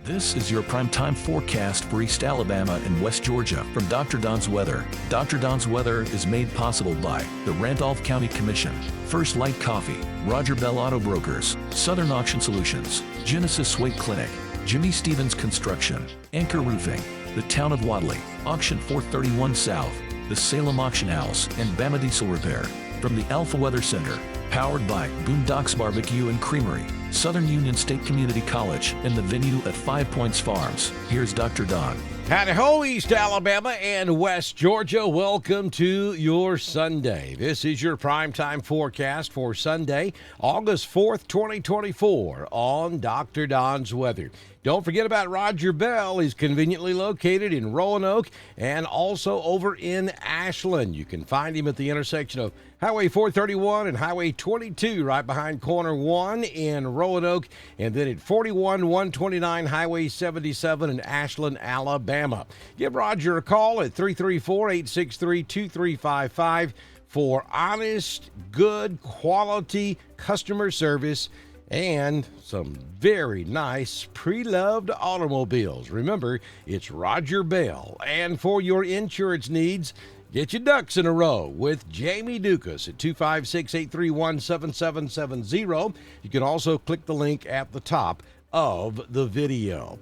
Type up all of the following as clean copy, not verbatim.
This is your primetime forecast for East Alabama and West Georgia from Dr. Don's Weather. Dr. Don's Weather is made possible by the Randolph County Commission, First Light Coffee, Roger Bell Auto Brokers, Southern Auction Solutions, Genesis Sway Clinic, Jimmy Stevens Construction, Anchor Roofing, the Town of Wadley, Auction 431 South, the Salem Auction House, and Bama Diesel Repair. From the Alpha Weather Center, powered by Boondocks Barbecue and Creamery, Southern Union State Community College, and the venue at 5 Points Farms. Here's Dr. Don. Howdy-ho, East Alabama and West Georgia. Welcome to your Sunday. This is your primetime forecast for Sunday, August 4th, 2024 on Dr. Don's Weather. Don't forget about Roger Bell. He's conveniently located in Roanoke and also over in Ashland. You can find him at the intersection of Highway 431 and Highway 22 right behind Corner 1 in Roanoke, and then at 41 129 Highway 77 in Ashland, Alabama. Give Roger a call at 334-863-2355 for honest, good, quality customer service and some very nice pre-loved automobiles. Remember, it's Roger Bell. And for your insurance needs, get your ducks in a row with Jamie Dukas at 256-831-7770. You can also click the link at the top of the video.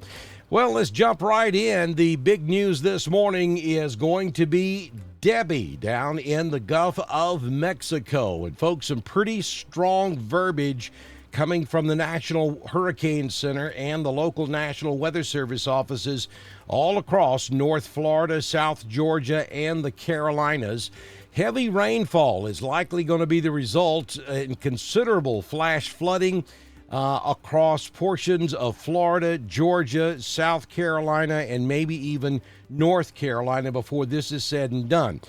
Well, let's jump right in. The big news this morning is going to be Debby down in the Gulf of Mexico. And folks, some pretty strong verbiage coming from the National Hurricane Center and the local National Weather Service offices all across North Florida, South Georgia, and the Carolinas. Heavy rainfall is likely going to be the result in considerable flash flooding across portions of Florida, Georgia, South Carolina, and maybe even North Carolina before this is said and done.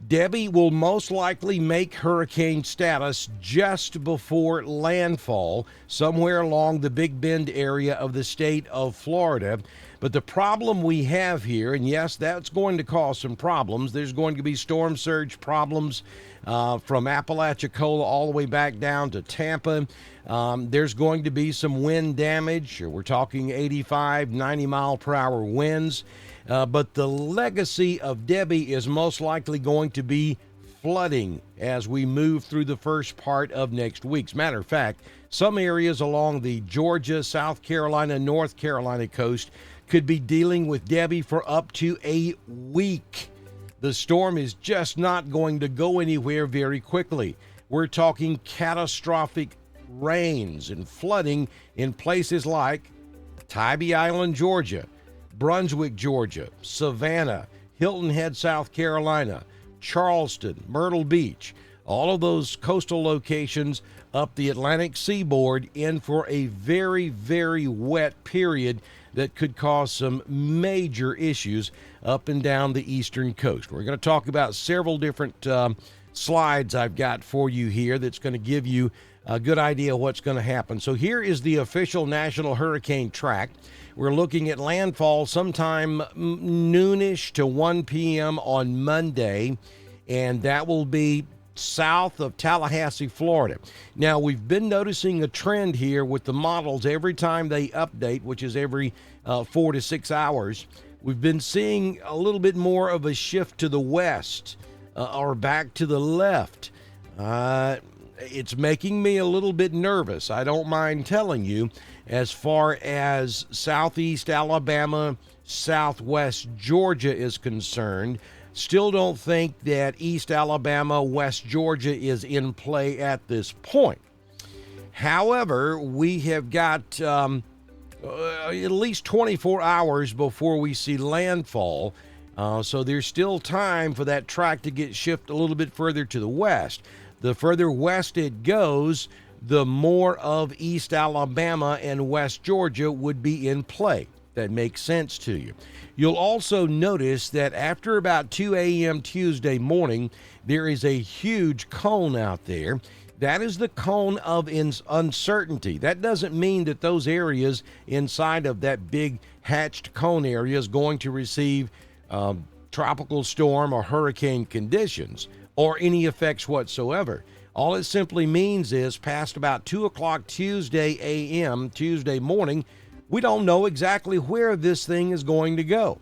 Debby will most likely make hurricane status just before landfall, somewhere along the Big Bend area of the state of Florida. But the problem we have here, and yes, that's going to cause some problems. There's going to be storm surge problems from Apalachicola all the way back down to Tampa. There's going to be some wind damage. We're talking 85, 90 mile per hour winds. But the legacy of Debby is most likely going to be flooding as we move through the first part of next week. As a matter of fact, some areas along the Georgia, South Carolina, North Carolina coast could be dealing with Debby for up to a week. The storm is just not going to go anywhere very quickly. We're talking catastrophic rains and flooding in places like Tybee Island, Georgia, Brunswick, Georgia, Savannah, Hilton Head, South Carolina, Charleston, Myrtle Beach, all of those coastal locations up the Atlantic seaboard in for a very, very wet period that could cause some major issues up and down the eastern coast. We're going to talk about several different slides I've got for you here that's going to give you a good idea of what's going to happen. So here is the official National Hurricane Track. We're looking at landfall sometime noonish to 1 p.m. on Monday, and that will be south of Tallahassee, Florida. Now, we've been noticing a trend here with the models every time they update, which is every 4 to 6 hours. We've been seeing a little bit more of a shift to the west or back to the left. It's making me a little bit nervous, I don't mind telling you, as far as southeast Alabama, southwest Georgia is concerned. Still don't think that East Alabama, West Georgia is in play at this point. However, we have got at least 24 hours before we see landfall. So there's still time for that track to get shifted a little bit further to the west. The further west it goes, the more of East Alabama and West Georgia would be in play. That makes sense to you. You'll also notice that after about 2 a.m. Tuesday morning, there is a huge cone out there. That is the cone of uncertainty. That doesn't mean that those areas inside of that big hatched cone area is going to receive tropical storm or hurricane conditions or any effects whatsoever. All it simply means is past about 2 o'clock Tuesday a.m., Tuesday morning, we don't know exactly where this thing is going to go.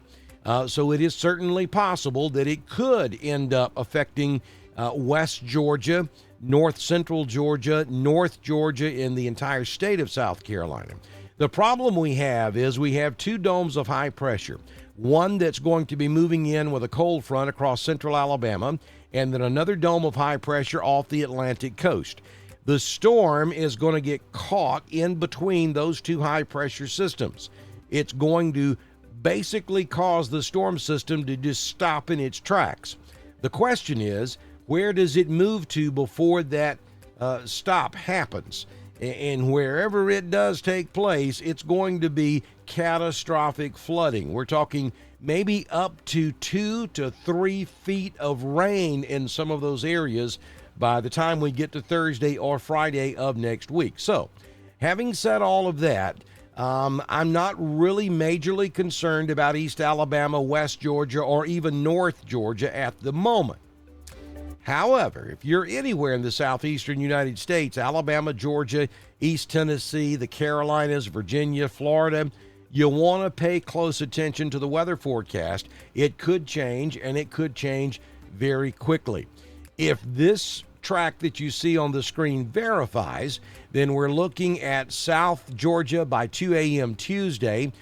So it is certainly possible that it could end up affecting West Georgia, North Central Georgia, North Georgia, and the entire state of South Carolina. The problem we have is we have two domes of high pressure. One that's going to be moving in with a cold front across central Alabama, and then another dome of high pressure off the Atlantic coast. The storm is going to get caught in between those two high pressure systems. It's going to basically cause the storm system to just stop in its tracks. The question is, where does it move to before that stop happens? And wherever it does take place, it's going to be catastrophic flooding. We're talking maybe up to 2 to 3 feet of rain in some of those areas by the time we get to Thursday or Friday of next week. So, having said all of that, I'm not really majorly concerned about East Alabama, West Georgia, or even North Georgia at the moment. However, if you're anywhere in the southeastern United States, Alabama, Georgia, East Tennessee, the Carolinas, Virginia, Florida, you want to pay close attention to the weather forecast. It could change, and it could change very quickly. If this track that you see on the screen verifies, then we're looking at South Georgia by 2 a.m. Tuesday,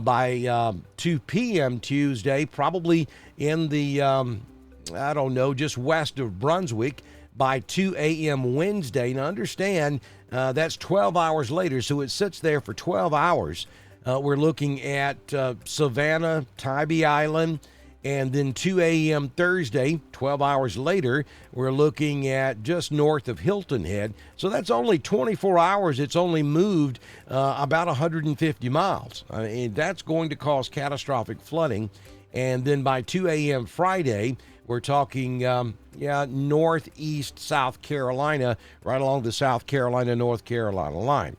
by 2 p.m. Tuesday, probably in the just west of Brunswick by 2 a.m. Wednesday. Now understand, that's 12 hours later, so it sits there for 12 hours. We're looking at Savannah, Tybee Island, and then 2 a.m. Thursday, 12 hours later, we're looking at just north of Hilton Head. So that's only 24 hours. It's only moved about 150 miles. That's going to cause catastrophic flooding. And then by 2 a.m. Friday, we're talking, northeast South Carolina, right along the South Carolina-North Carolina line.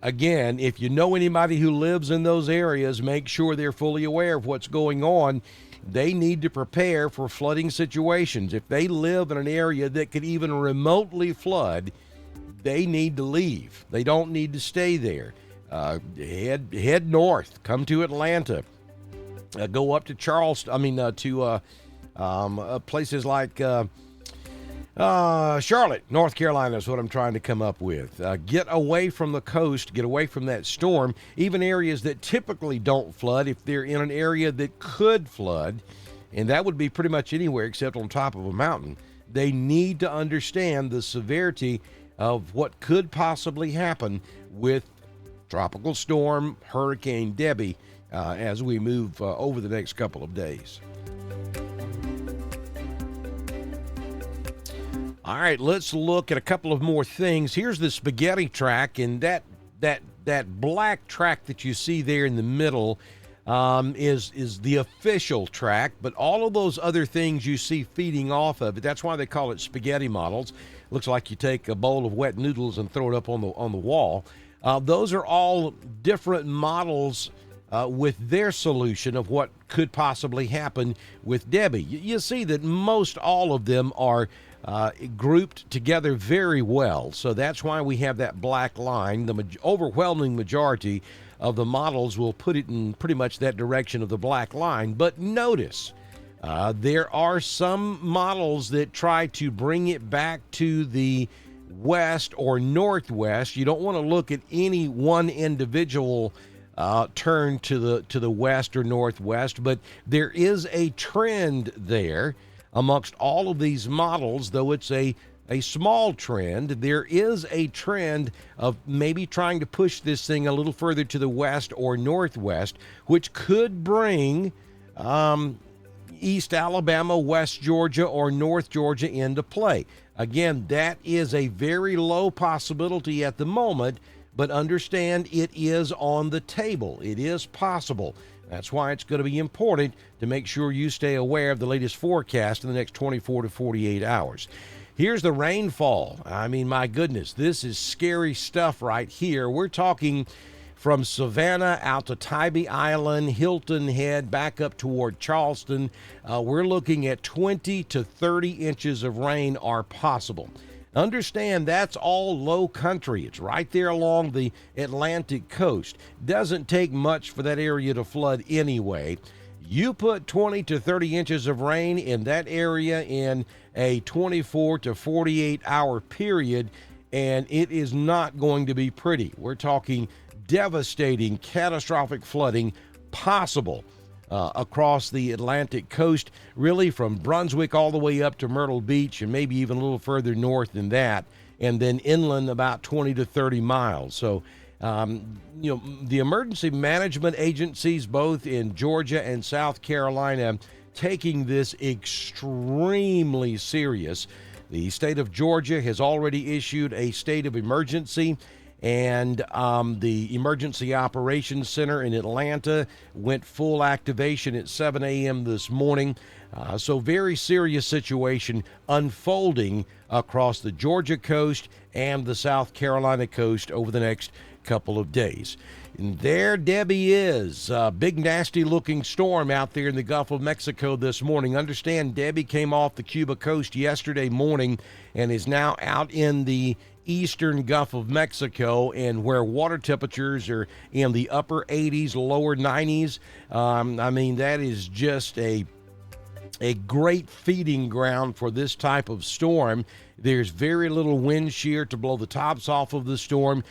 Again, if you know anybody who lives in those areas, make sure they're fully aware of what's going on. They need to prepare for flooding situations. If they live in an area that could even remotely flood, they need to leave. They don't need to stay there. Head north, come to Atlanta, go up to Charleston, to places like Charlotte, North Carolina is what I'm trying to come up with. Get away from the coast, get away from that storm. Even areas that typically don't flood, if they're in an area that could flood, and that would be pretty much anywhere except on top of a mountain, they need to understand the severity of what could possibly happen with Tropical Storm Hurricane Debby as we move over the next couple of days. All right, let's look at a couple of more things. Here's the spaghetti track, and that black track that you see there in the middle is the official track, but all of those other things you see feeding off of it, that's why they call it spaghetti models. Looks like you take a bowl of wet noodles and throw it up on the wall. Those are all different models with their solution of what could possibly happen with Debby. You see that most all of them are grouped together very well. So that's why we have that black line. The overwhelming majority of the models will put it in pretty much that direction of the black line. But notice, there are some models that try to bring it back to the west or northwest. You don't want to look at any one individual turn to the west or northwest, but there is a trend there amongst all of these models, though it's a small trend. There is a trend of maybe trying to push this thing a little further to the west or northwest, which could bring East Alabama, West Georgia, or North Georgia into play. Again, that is a very low possibility at the moment, but understand it is on the table. It is possible. That's why it's going to be important to make sure you stay aware of the latest forecast in the next 24 to 48 hours. Here's the rainfall. My goodness, this is scary stuff right here. We're talking from Savannah out to Tybee Island, Hilton Head, back up toward Charleston. We're looking at 20 to 30 inches of rain are possible. Understand that's all low country. It's right there along the Atlantic coast. Doesn't take much for that area to flood anyway. You put 20 to 30 inches of rain in that area in a 24 to 48 hour period, and it is not going to be pretty. We're talking devastating, catastrophic flooding possible across the Atlantic coast, really from Brunswick all the way up to Myrtle Beach and maybe even a little further north than that, and then inland about 20 to 30 miles. So, the emergency management agencies, both in Georgia and South Carolina, taking this extremely serious. The state of Georgia has already issued a state of emergency, and the Emergency Operations Center in Atlanta went full activation at 7 a.m. this morning. So very serious situation unfolding across the Georgia coast and the South Carolina coast over the next couple of days. And there Debby is, a big nasty looking storm out there in the Gulf of Mexico this morning. Understand Debby came off the Cuba coast yesterday morning and is now out in the eastern Gulf of Mexico, and where water temperatures are in the upper 80s, lower 90s. That is just a great feeding ground for this type of storm. There's very little wind shear to blow the tops off of the storm,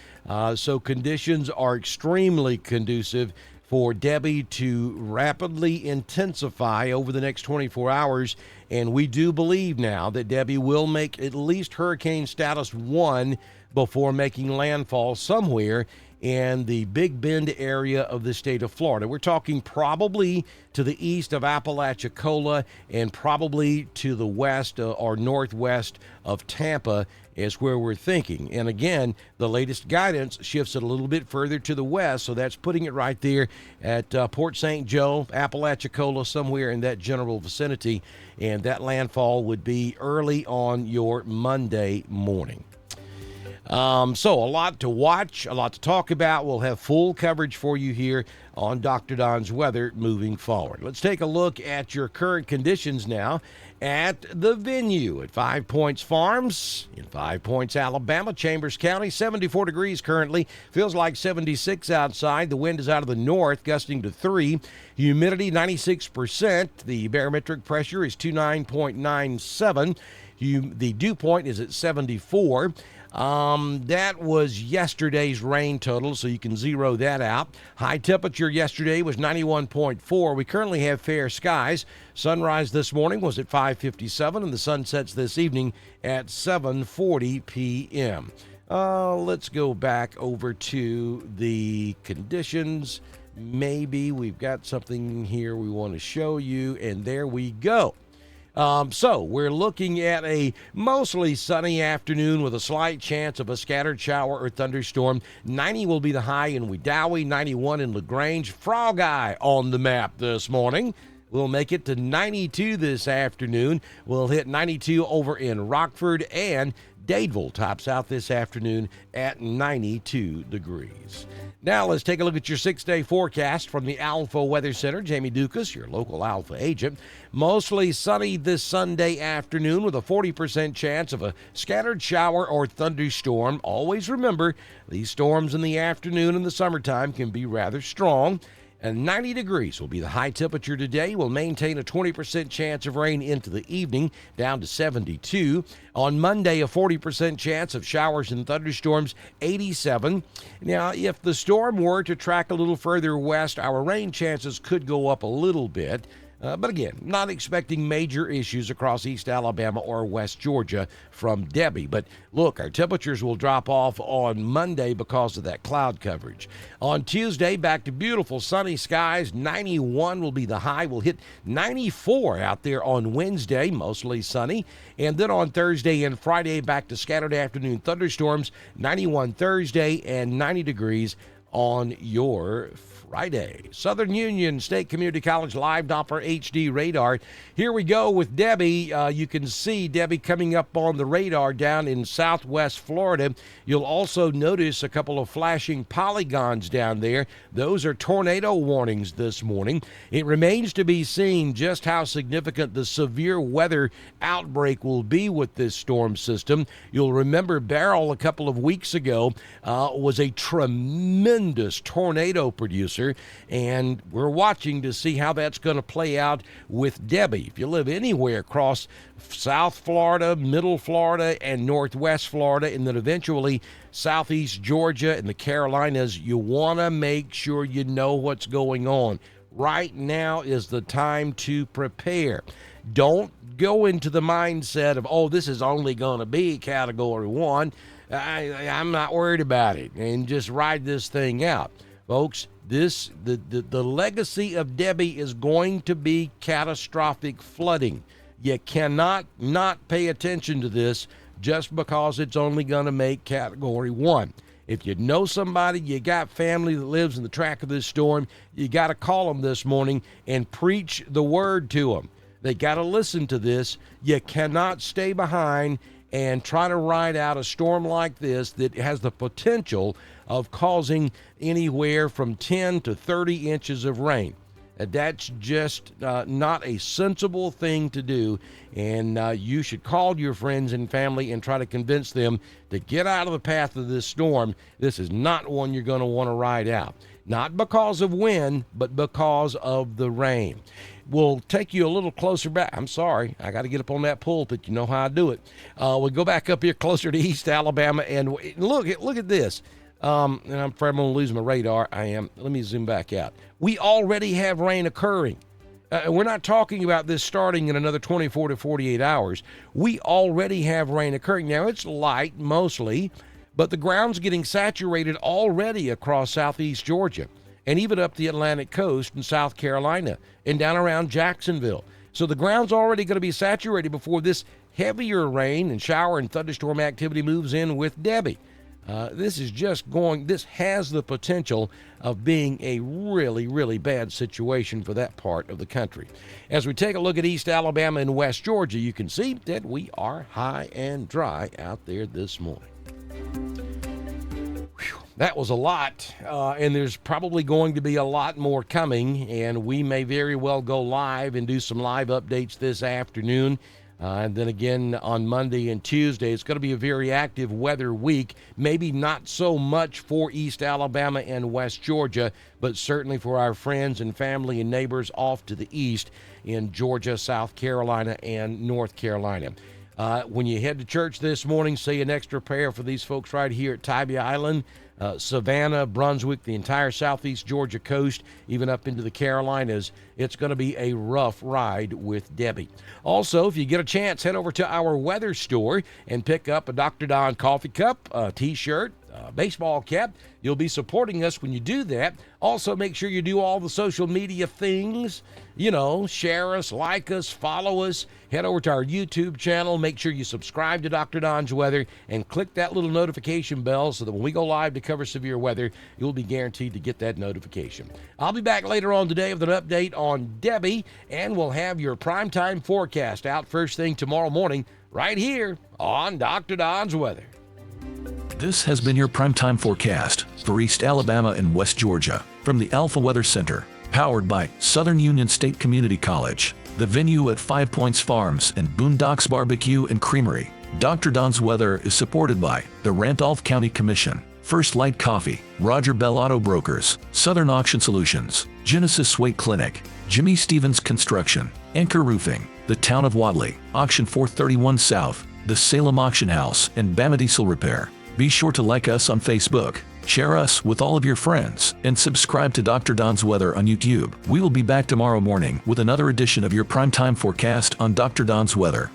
so conditions are extremely conducive for Debby to rapidly intensify over the next 24 hours, and we do believe now that Debby will make at least hurricane status 1 before making landfall somewhere in the Big Bend area of the state of Florida. We're talking probably to the east of Apalachicola and probably to the west or northwest of Tampa is where we're thinking. And again, the latest guidance shifts it a little bit further to the west, so that's putting it right there at Port St. Joe, Apalachicola, somewhere in that general vicinity, and that landfall would be early on your Monday morning. So a lot to watch, a lot to talk about. We'll have full coverage for you here on Dr. Don's Weather moving forward. Let's take a look at your current conditions now at the venue at 5 Points Farms in 5 Points, Alabama, Chambers County. 74 degrees currently. Feels like 76 outside. The wind is out of the north, gusting to 3. Humidity 96%. The barometric pressure is 29.97. The dew point is at 74. That was yesterday's rain total, so you can zero that out. High temperature yesterday was 91.4. We currently have fair skies. Sunrise this morning was at 5:57, and the sun sets this evening at 7:40 p.m. Let's go back over to the conditions. Maybe we've got something here we want to show you, and there we go. So we're looking at a mostly sunny afternoon with a slight chance of a scattered shower or thunderstorm. 90 will be the high in Wedowee, 91 in LaGrange. Frog Eye on the map this morning. We'll make it to 92 this afternoon. We'll hit 92 over in Rockford, and Dadeville tops out this afternoon at 92 degrees. Now let's take a look at your 6-day forecast from the Alpha Weather Center. Jamie Dukas, your local Alpha agent. Mostly sunny this Sunday afternoon with a 40% chance of a scattered shower or thunderstorm. Always remember, these storms in the afternoon in the summertime can be rather strong. And 90 degrees will be the high temperature today. We'll maintain a 20% chance of rain into the evening, down to 72. On Monday, a 40% chance of showers and thunderstorms, 87. Now, if the storm were to track a little further west, our rain chances could go up a little bit. But again, not expecting major issues across East Alabama or West Georgia from Debby. But look, our temperatures will drop off on Monday because of that cloud coverage. On Tuesday, back to beautiful sunny skies. 91 will be the high. We'll hit 94 out there on Wednesday, mostly sunny. And then on Thursday and Friday, back to scattered afternoon thunderstorms. 91 Thursday and 90 degrees on your Friday. Southern Union State Community College Live Doppler HD radar. Here we go with Debby. You can see Debby coming up on the radar down in southwest Florida. You'll also notice a couple of flashing polygons down there. Those are tornado warnings this morning. It remains to be seen just how significant the severe weather outbreak will be with this storm system. You'll remember Beryl a couple of weeks ago was a tremendous tornado producer, and we're watching to see how that's going to play out with Debby. If you live anywhere across South Florida, Middle Florida, and Northwest Florida, and then eventually Southeast Georgia and the Carolinas, you want to make sure you know what's going on. Right now is the time to prepare. Don't go into the mindset of, oh, this is only going to be Category 1. I'm not worried about it, and just ride this thing out. Folks, the legacy of Debby is going to be catastrophic flooding. You cannot not pay attention to this just because it's only going to make Category 1. If you know somebody, you got family that lives in the track of this storm, you got to call them this morning and preach the word to them. They got to listen to this. You cannot stay behind and try to ride out a storm like this that has the potential of causing anywhere from 10 to 30 inches of rain. That's just not a sensible thing to do, and you should call your friends and family and try to convince them to get out of the path of this storm. This is not one you're going to want to ride out. Not because of wind, but because of the rain. We'll take you a little closer back. I'm sorry, I got to get up on that pulpit. You know how I do it. We'll go back up here closer to East Alabama, and look at this. And I'm afraid I'm going to lose my radar. I am. Let me zoom back out. We already have rain occurring. We're not talking about this starting in another 24 to 48 hours. We already have rain occurring. Now, it's light mostly, but the ground's getting saturated already across southeast Georgia and even up the Atlantic coast in South Carolina and down around Jacksonville. So the ground's already going to be saturated before this heavier rain and shower and thunderstorm activity moves in with Debby. This has the potential of being a really, really bad situation for that part of the country. As we take a look at East Alabama and West Georgia, you can see that we are high and dry out there this morning. Whew, that was a lot, and there's probably going to be a lot more coming, and we may very well go live and do some live updates this afternoon. And then again on Monday and Tuesday. It's going to be a very active weather week. Maybe not so much for East Alabama and West Georgia, but certainly for our friends and family and neighbors off to the east in Georgia, South Carolina, and North Carolina. When you head to church this morning, say an extra prayer for these folks right here at Tybee Island, Savannah, Brunswick, the entire southeast Georgia coast, even up into the Carolinas. It's going to be a rough ride with Debby. Also, if you get a chance, head over to our weather store and pick up a Dr. Don coffee cup, a t-shirt, a baseball cap. You'll be supporting us when you do that. Also, make sure you do all the social media things. You know, share us, like us, follow us. Head over to our YouTube channel. Make sure you subscribe to Dr. Don's Weather and click that little notification bell so that when we go live to cover severe weather, you'll be guaranteed to get that notification. I'll be back later on today with an update on Debby, and we'll have your primetime forecast out first thing tomorrow morning right here on Dr. Don's Weather. This has been your primetime forecast for East Alabama and West Georgia from the Alpha Weather Center, powered by Southern Union State Community College, the venue at 5 Points Farms and Boondocks Barbecue and Creamery. Dr. Don's Weather is supported by the Randolph County Commission, First Light Coffee, Roger Bell Auto Brokers, Southern Auction Solutions, Genesis Weight Clinic, Jimmy Stevens Construction, Anchor Roofing, the Town of Wadley, Auction 431 South, the Salem Auction House, and Bama Diesel Repair. Be sure to like us on Facebook, share us with all of your friends, and subscribe to Dr. Don's Weather on YouTube. We will be back tomorrow morning with another edition of your primetime forecast on Dr. Don's Weather.